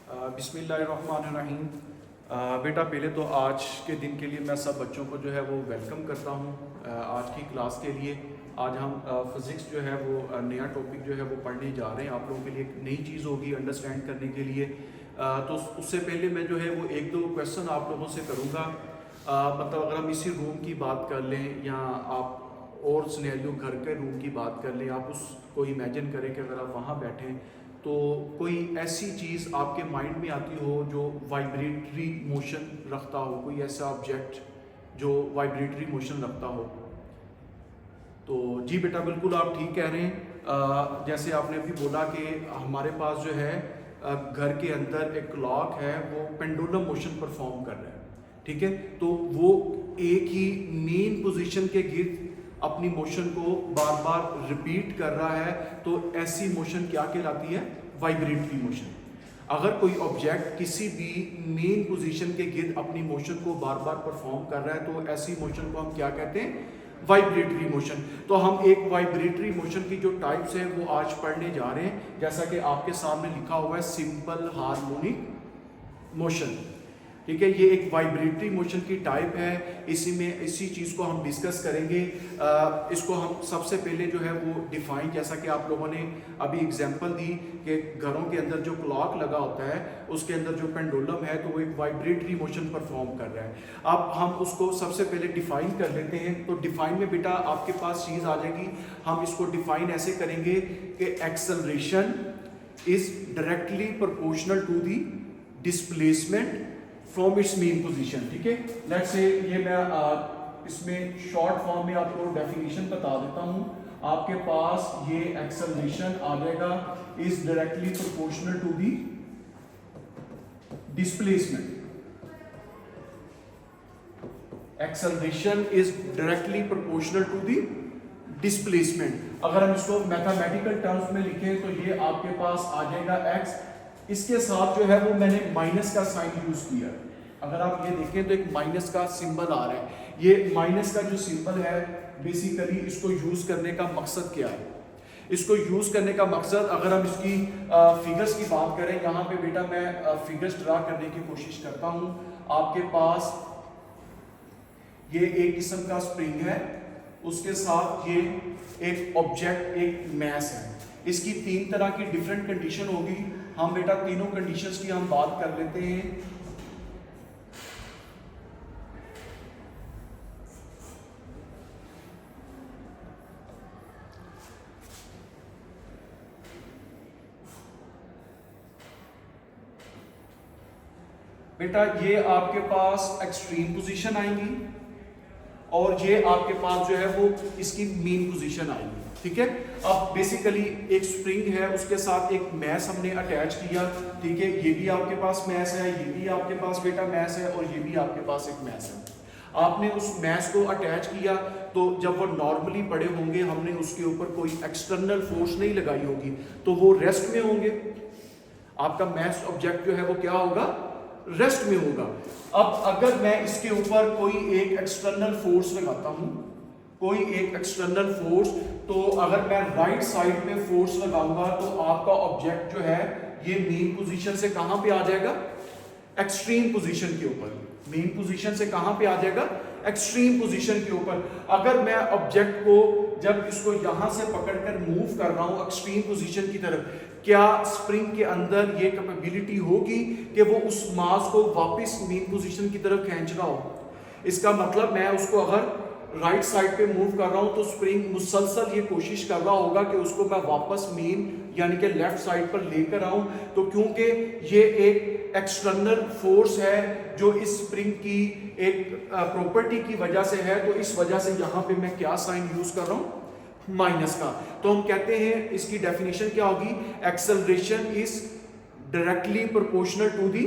बिस्मिल्लाहिर्रहमानिर्रहीम। बेटा पहले तो आज के दिन के लिए मैं सब बच्चों को जो है वो वेलकम करता हूँ आज की क्लास के लिए। आज हम फिज़िक्स जो है वो नया टॉपिक जो है वो पढ़ने जा रहे हैं। आप लोगों के लिए एक नई चीज़ होगी अंडरस्टैंड करने के लिए। तो उससे पहले मैं जो है वो एक दो क्वेश्चन आप लोगों से करूँगा। मतलब अगर हम इसी रूम की बात कर लें या आप और सिनेरियो घर के रूम की बात कर लें, आप उसको इमेजिन करें कि अगर आप वहाँ बैठें तो कोई ऐसी चीज़ आपके माइंड में आती हो जो वाइब्रेटरी मोशन रखता हो, कोई ऐसा ऑब्जेक्ट जो वाइब्रेटरी मोशन रखता हो। तो जी बेटा बिल्कुल आप ठीक कह रहे हैं। जैसे आपने अभी बोला कि हमारे पास जो है घर के अंदर एक क्लॉक है, वो पेंडुलम मोशन परफॉर्म कर रहा है, ठीक है। तो वो एक ही मेन पोजीशन के गिर्द अपनी मोशन को बार बार रिपीट कर रहा है, तो ऐसी मोशन क्या कहलाती है? Vibratory motion. अगर कोई ऑब्जेक्ट किसी भी मेन पोजीशन के गिर्द अपनी मोशन को बार बार परफॉर्म कर रहा है तो ऐसी मोशन को हम क्या कहते हैं? Vibratory motion. तो हम एक वाइब्रेटरी मोशन की जो टाइप्स हैं वो आज पढ़ने जा रहे हैं। जैसा कि आपके सामने लिखा हुआ है सिंपल हार्मोनिक मोशन, ठीक है। ये एक वाइब्रेटरी मोशन की टाइप है। इसी चीज़ को हम डिस्कस करेंगे। इसको हम सबसे पहले जो है वो डिफाइन, जैसा कि आप लोगों ने अभी एग्जांपल दी कि घरों के अंदर जो क्लॉक लगा होता है उसके अंदर जो पेंडुलम है तो वो एक वाइब्रेटरी मोशन परफॉर्म कर रहा है। अब हम उसको सबसे पहले डिफाइन कर लेते हैं। तो डिफाइन में बेटा आपके पास चीज़ आ जाएगी। हम इसको डिफाइन ऐसे करेंगे कि acceleration is directly proportional to the displacement from its mean position, ठीक है। लेट्स से ये मैं इसमें शॉर्ट फॉर्म में आपको डेफिनेशन बता देता हूं। आपके पास ये एक्सेलरेशन आ जाएगा is directly proportional to the displacement. Acceleration is directly proportional to the displacement. अगर हम इसको मैथमेटिकल टर्म्स में लिखें तो ये आपके पास आ जाएगा x। इसके साथ जो है वो मैंने माइनस का साइन यूज किया। अगर आप ये देखें तो एक माइनस का सिंबल आ रहा है। ये माइनस का जो सिंबल है बेसिकली इसको यूज करने का मकसद क्या है? इसको यूज करने का मकसद, अगर हम इसकी फिगर्स की बात करें, यहाँ पे बेटा मैं फिगर्स ड्रा करने की कोशिश करता हूँ। आपके पास ये एक किस्म का स्प्रिंग है, उसके साथ ये एक ऑब्जेक्ट, एक मैस है। इसकी तीन तरह की डिफरेंट कंडीशन होगी। हम बेटा तीनों कंडीशंस की हम बात कर लेते हैं। बेटा ये आपके पास एक्सट्रीम पोजीशन आएंगी और ये आपके पास जो है वो इसकी मेन पोजीशन आएगी, ठीक है। अब बेसिकली एक स्प्रिंग है, उसके साथ एक मैस हमने अटैच किया, ठीक है। ये भी आपके पास मैस है, ये भी आपके पास बेटा मैस है और ये भी आपके पास एक मैस है। आपने उस मैस को अटैच किया तो जब वो नॉर्मली पड़े होंगे, हमने उसके ऊपर कोई एक्सटर्नल फोर्स नहीं लगाई होगी, तो वो रेस्ट में होंगे। आपका मैस ऑब्जेक्ट जो है वो क्या होगा? रेस्ट में होगा। अब अगर मैं इसके ऊपर कोई एक एक्सटर्नल फोर्स लगाता हूं, कोई एक एक्सटर्नल फोर्स, तो अगर मैं राइट साइड पे फोर्स लगाऊंगा तो आपका ऑब्जेक्ट जो है ये मेन पोजीशन से कहां पे आ जाएगा? एक्सट्रीम पोजीशन के ऊपर। मेन पोजीशन से कहां पे आ जाएगा? एक्सट्रीम पोजीशन के ऊपर। अगर मैं ऑब्जेक्ट को जब इसको यहां से पकड़कर मूव कर रहा हूं एक्सट्रीम पोजीशन की तरफ, क्या स्प्रिंग के अंदर ये कैपेबिलिटी होगी कि वो उस मास को वापस मेन पोजीशन की तरफ खींच रहा हो? इसका मतलब मैं उसको अगर राइट साइड पे मूव कर रहा हूं तो स्प्रिंग मुसलसल ये कोशिश कर रहा होगा कि उसको मैं वापस मेन यानी कि लेफ्ट साइड पर लेकर आऊं। तो क्योंकि ये एक एक्सटर्नल फोर्स है जो इस स्प्रिंग की एक प्रॉपर्टी की वजह से है, तो इस वजह से यहां पे मैं क्या साइन यूज कर रहा हूं? माइनस का। तो हम कहते हैं इसकी डेफिनेशन क्या होगी? Acceleration is directly proportional to the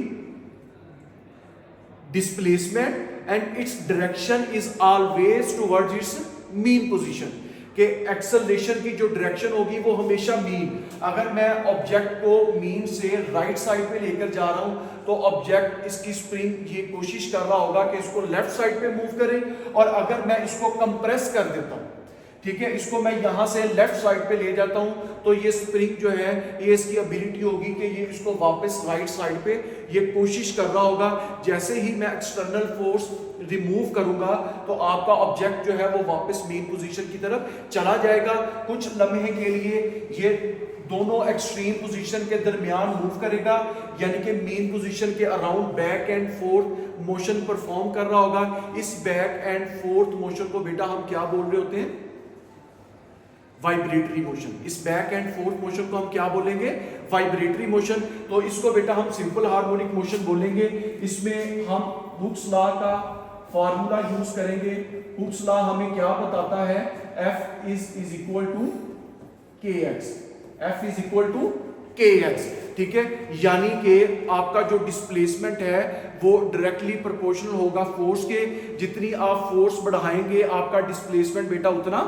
displacement and its direction is always towards its mean position. कि एक्सेलरेशन की जो डायरेक्शन होगी वो हमेशा मीन। अगर मैं ऑब्जेक्ट को मीन से राइट साइड पे लेकर जा रहा हूं तो ऑब्जेक्ट, इसकी स्प्रिंग ये कोशिश कर रहा होगा कि इसको लेफ्ट साइड पे मूव करे, और अगर मैं इसको कंप्रेस कर देता हूं, ठीक है, इसको मैं यहां से लेफ्ट साइड पे ले जाता हूं, तो ये स्प्रिंग जो है ये इसकी एबिलिटी होगी कि ये इसको वापस राइट साइड पे ये कोशिश कर रहा होगा। जैसे ही मैं एक्सटर्नल फोर्स रिमूव करूंगा तो आपका ऑब्जेक्ट जो है वो वापस मेन पोजीशन की तरफ चला जाएगा। कुछ लम्हे के लिए ये दोनों एक्सट्रीम पोजीशन के दरमियान मूव करेगा, यानी कि मेन पोजीशन के around back and fourth motion perform कर रहा होगा। इस बैक एंड फोर्थ मोशन को बेटा हम क्या बोल रहे होते हैं? Vibratory motion. इस बैक एंड फोर्थ मोशन को हम क्या बोलेंगे? Vibratory motion. तो इसको बेटा हम सिंपल हार्मोनिक मोशन बोलेंगे। इसमें हम हुक्स लॉ का फार्मूला यूज करेंगे। हुक्स लॉ हमें क्या बताता है? F is equal to kx। F is equal to kx, ठीक है। यानी कि आपका जो डिस्प्लेसमेंट है वो डायरेक्टली प्रोपोर्शनल होगा फोर्स के। जितनी आप फोर्स बढ़ाएंगे आपका डिस्प्लेसमेंट बेटा उतना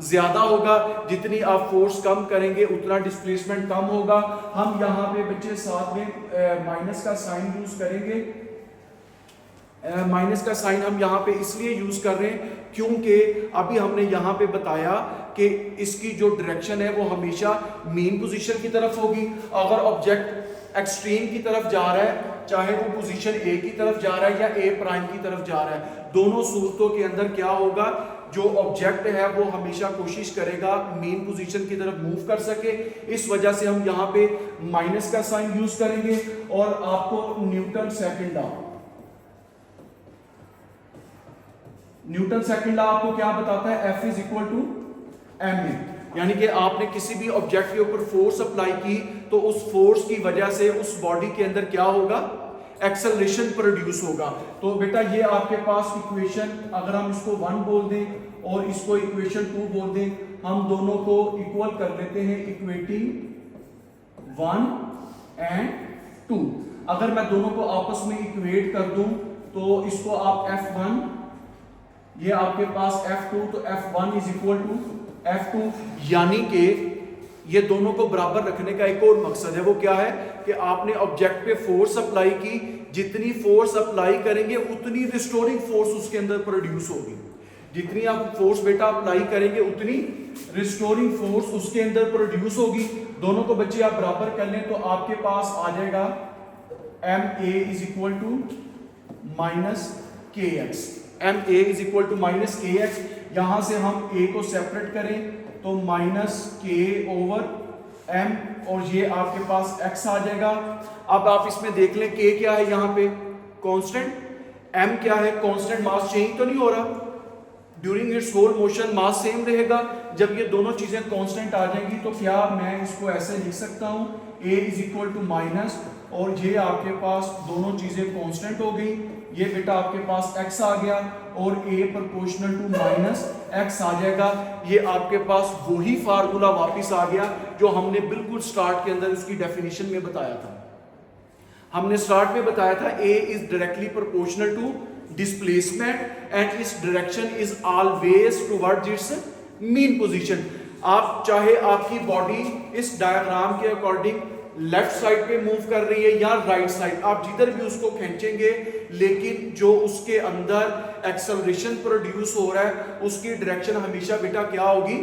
ज्यादा होगा, जितनी आप फोर्स कम करेंगे उतना डिस्प्लेसमेंट कम होगा। हम यहाँ पे बच्चे साथ में माइनस का साइन यूज करेंगे। माइनस का साइन हम यहाँ पे इसलिए यूज कर रहे हैं क्योंकि अभी हमने यहाँ पे बताया कि इसकी जो डायरेक्शन है वो हमेशा मेन पोजीशन की तरफ होगी। अगर ऑब्जेक्ट एक्सट्रीम की तरफ जा रहा है, चाहे वो पोजीशन ए की तरफ जा रहा है या ए प्राइम की तरफ जा रहा है, दोनों सूरतों के अंदर क्या होगा? जो ऑब्जेक्ट है वो हमेशा कोशिश करेगा मेन पोजीशन की तरफ मूव कर सके। इस वजह से हम यहाँ पे माइनस का साइन यूज करेंगे। और आपको न्यूटन सेकंड लॉ आपको क्या बताता है? F is equal to ma। यानी कि आपने किसी भी ऑब्जेक्ट के ऊपर फोर्स अप्लाई की तो उस फोर्स की वजह से उस बॉडी के अंदर क्या होगा? एक्सेलरेशन प्रोड्यूस होगा। तो बेटा ये आपके पास इक्वेशन, अगर हम इसको 1 बोल दें और इसको इक्वेशन 2 बोल दें, हम दोनों को इक्वल कर लेते हैं, इक्वेटिंग 1 एंड 2। अगर मैं दोनों को आपस में इक्वेट कर दूं तो इसको आप F1, ये आपके पास F2, तो F1 is equal to F2। यानी कि ये दोनों को बराबर रखने का एक और मकसद है, वो क्या है कि आपने ऑब्जेक्ट पे फोर्स अप्लाई की, जितनी फोर्स अप्लाई करेंगे उतनी रिस्टोरिंग फोर्स उसके अंदर प्रोड्यूस होगी। जितनी आप फोर्स बेटा अप्लाई करेंगे उतनी रिस्टोरिंग फोर्स उसके अंदर प्रोड्यूस होगी। दोनों को बच्चे आप बराबर कर लें तो आपके पास आ जाएगा ma is equal to minus kx। ma is equal to minus kx। यहां से हम a को सेपरेट करें तो माइनस k ओवर m, और ये आपके पास x आ जाएगा। अब आप इसमें देख लें k क्या है यहाँ पे? कांस्टेंट। m क्या है? कांस्टेंट। मास चेंज तो नहीं हो रहा, during its whole motion mass same रहेगा। जब ये दोनों चीजें कांस्टेंट आ जाएंगी तो क्या मैं इसको ऐसे लिख सकता हूं? a is equal to minus, और ये आपके पास दोनों चीजें कांस्टेंट हो गई। ये बेटा आपके पास x आ गया और a proportional to minus x आ जाएगा। ये आपके पास वही फार्मूला वापस आ गया जो हमने बिल्कुल स्टार्ट के अंदर इसकी डेफिनेशन में बताया था। हमने स्टार्ट में बताया था a is directly proportional to displacement and इस direction is always towards its mean position. आप चाहे आपकी बॉडी इस डायग्राम के अकॉर्डिंग लेफ्ट साइड पे मूव कर रही है या राइट साइड, आप जिधर भी उसको खींचेंगे, लेकिन जो उसके अंदर एक्सेलरेशन प्रोड्यूस हो रहा है उसकी डायरेक्शन हमेशा बेटा क्या होगी?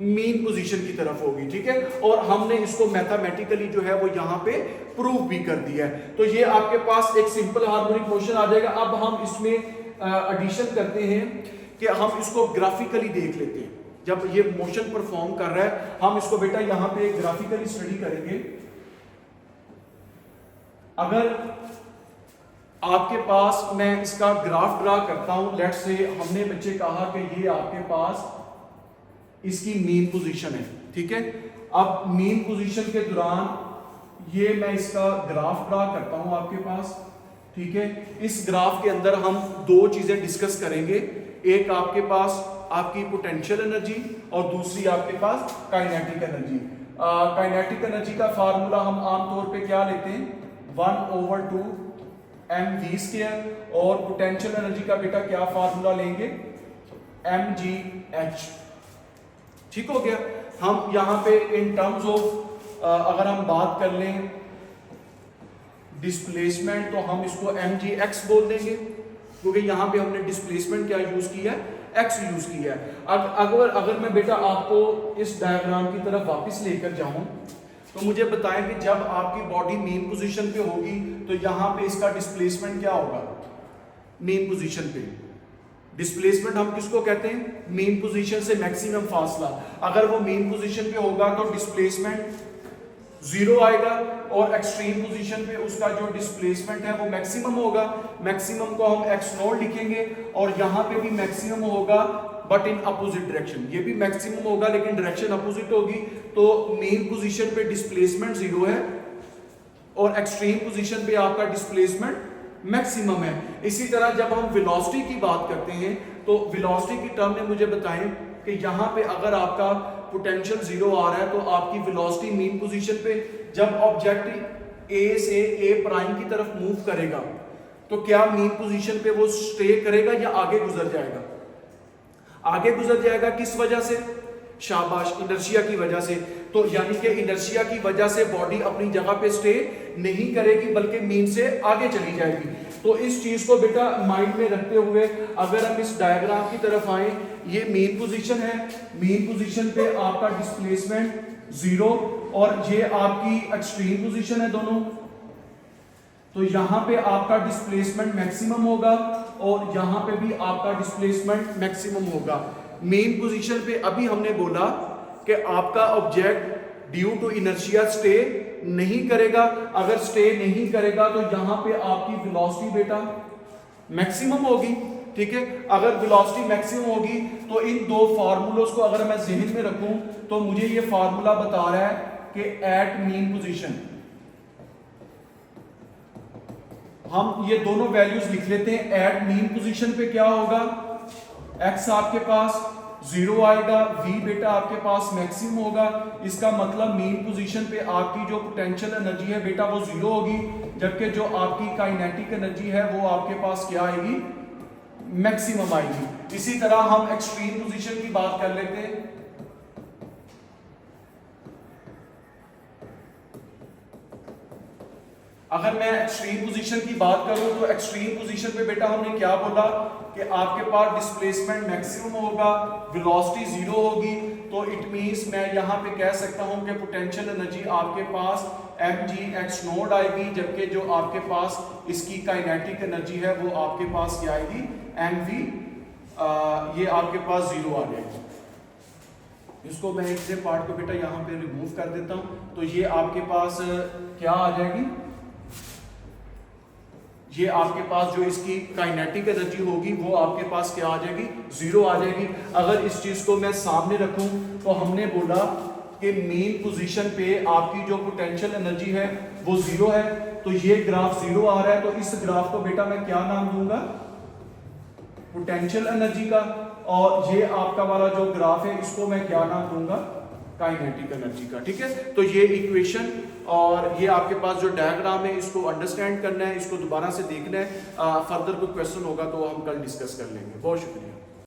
मीन पोजीशन की तरफ होगी, ठीक है। और हमने इसको मैथमेटिकली जो है वो यहाँ पे प्रूव भी कर दिया है। तो ये आपके पास एक सिंपल हार्मोनिक मोशन आ जाएगा। अब हम इसमें एडिशन करते हैं कि हम इसको ग्राफिकली देख लेते हैं। जब ये मोशन परफॉर्म कर रहा है हम इसको बेटा यहाँ पे ग्राफिकली स्टडी करेंगे। अगर आपके पास मैं इसका ग्राफ ड्रा करता हूं, लेट्स से हमने बच्चे कहा कि ये आपके पास इसकी मीन पोजीशन है, ठीक है। अब मीन पोजीशन के दौरान ये मैं इसका ग्राफ ड्रा करता हूं आपके पास, ठीक है। इस ग्राफ के अंदर हम दो चीजें डिस्कस करेंगे, एक आपके पास आपकी पोटेंशियल एनर्जी और दूसरी आपके पास काइनेटिक एनर्जी। काइनेटिक एनर्जी का फार्मूला हम आमतौर पे क्या लेते हैं? 1/2 mv²। और पोटेंशियल एनर्जी का बेटा क्या फार्मूला लेंगे? mgh। ठीक हो गया। हम यहां पे इन टर्म्स ऑफ अगर हम बात कर लें डिस्प्लेसमेंट तो हम इसको mgx बोल देंगे, क्योंकि यहां पे हमने डिस्प्लेसमेंट क्या यूज किया है? एक्स यूज किया है। अगर मैं बेटा आपको इस डायग्राम की तरफ वापस लेकर जाऊं तो मुझे बताएं कि जब आपकी बॉडी मेन पोजीशन पे होगी तो यहाँ पे इसका डिस्प्लेसमेंट क्या होगा? मेन पोजीशन पे डिस्प्लेसमेंट हम किसको कहते हैं? मेन पोजीशन से मैक्सिमम फासला। अगर वो मेन पोजीशन पे होगा तो डिस्प्लेसमेंट जीरो आएगा और एक्सट्रीम पोजीशन पे उसका जो डिस्प्लेसमेंट है वो मैक्सिमम होगा। मैक्सिमम को हम एक्स नॉट लिखेंगे और यहाँ पे भी मैक्सिमम होगा बट इन अपोजिट डायरेक्शन। ये भी मैक्सिमम होगा लेकिन डायरेक्शन अपोजिट होगी। तो मेन पोजीशन पे डिस्प्लेसमेंट जीरो है और एक्सट्रीम पोजीशन पे आपका डिस्प्लेसमेंट मैक्सिमम है। इसी तरह जब हम वेलोसिटी की बात करते हैं तो वेलोसिटी की टर्म में मुझे बताएं कि यहाँ पे अगर आपका पोटेंशियल जीरो आ रहा है तो आपकी वेलोसिटी मेन पोजीशन पे जब ऑब्जेक्ट ए से ए प्राइम की तरफ मूव करेगा तो क्या मेन पोजीशन पे वो स्टे करेगा या आगे गुजर जाएगा? आगे गुजर जाएगा। किस वजह से? शाबाश, इनर्शिया की वजह से। तो यानी कि इनर्शिया की वजह से बॉडी अपनी जगह पे स्टे नहीं करेगी बल्कि मेन से आगे चली जाएगी। तो इस चीज को बेटा माइंड में रखते हुए अगर हम इस डायग्राम की तरफ आए, ये मेन पोजीशन है, मेन पोजीशन पे आपका डिस्प्लेसमेंट जीरो और ये आपकी एक्सट्रीम पोजीशन है दोनों। तो यहां पे आपका डिस्प्लेसमेंट मैक्सिमम होगा और यहां पे भी आपका डिस्प्लेसमेंट मैक्सिमम होगा। मेन पोजीशन पे अभी हमने बोला कि आपका object due to inertia stay नहीं करेगा। अगर स्टे नहीं करेगा तो यहां पे आपकी वेलोसिटी बेटा मैक्सिमम होगी। ठीक है, अगर वेलोसिटी मैक्सिमम होगी तो इन दो फार्मूलों को अगर मैं जहन में रखूं तो मुझे ये फार्मूला बता रहा है कि एट मीन पोजीशन हम ये दोनों वैल्यूज लिख लेते हैं। एट मीन पोजीशन पे क्या होगा? एक्स आपके पास जीरो आएगा, v बेटा आपके पास मैक्सिमम होगा। इसका मतलब मेन पोजीशन पे आपकी जो पोटेंशियल एनर्जी है बेटा वो जीरो होगी, जबकि जो आपकी काइनेटिक एनर्जी है वो आपके पास क्या आएगी? मैक्सिमम आएगी। इसी तरह हम एक्सट्रीम पोजीशन की बात कर लेते हैं। अगर मैं एक्सट्रीम पोजीशन की बात करूं तो एक्सट्रीम पोजीशन पे बेटा हमने क्या बोला कि आपके पास डिस्प्लेसमेंट मैक्सिमम होगा, वेलोसिटी जीरो होगी। तो इट मींस मैं यहां पे कह सकता हूं कि पोटेंशियल एनर्जी आपके पास mg(x नोट आएगी, जबकि जो आपके पास इसकी काइनेटिक एनर्जी है वो आपके पास क्या आएगी? mv, ये आपके पास जीरो आ जाएगी। इसको मैं एक से पार्ट को बेटा यहां पे रिमूव कर देता हूं। तो ये आपके पास क्या आ जाएगी? ये आपके पास जो इसकी काइनेटिक एनर्जी होगी वो आपके पास क्या आ जाएगी? जीरो आ जाएगी। अगर इस चीज को मैं सामने रखूं तो हमने बोला कि मेन पोजीशन पे आपकी जो पोटेंशियल एनर्जी है वो जीरो है। तो ये ग्राफ जीरो आ रहा है तो इस ग्राफ को बेटा मैं क्या नाम दूंगा? पोटेंशियल एनर्जी का। और ये आपका वाला जो ग्राफ है इसको मैं क्या नाम दूंगा? काइनेटिक एनर्जी का। ठीक है, तो ये इक्वेशन और ये आपके पास जो डायग्राम है इसको अंडरस्टैंड करना है, इसको दोबारा से देखना है। फर्दर कोई क्वेश्चन होगा तो हम कल डिस्कस कर लेंगे। बहुत शुक्रिया।